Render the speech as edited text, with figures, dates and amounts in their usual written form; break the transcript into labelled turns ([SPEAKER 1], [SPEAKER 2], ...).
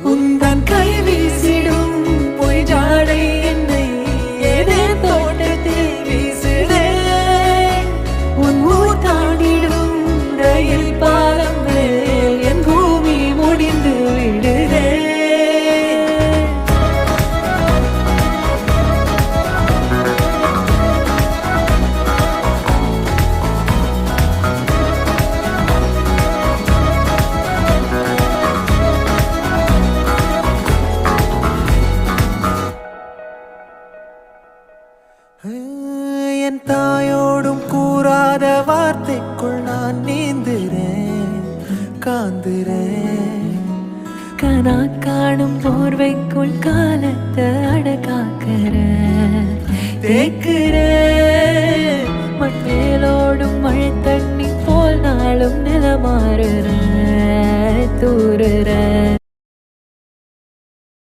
[SPEAKER 1] உந்தன் கை வீசிடும் பொய் ஜாடை என்னை ஏதே தோட்டத்தில் வீசுதே உன் ஊர் தாண்டிடும் ரயில் பாலம் மேல் என் பூமி முடிந்து விடுதே என் தாயோடும் கூறாத வார்த்தைக்குள் நான் நீந்துறேன் காந்துறேன் கனா காணும் போர்வைக்குள் காலத்தை அடக்காக்கிற தேக்குற மண்ணேலோடும் மழை தண்ணி போல் நாளும் நிலமாறுற தூறுற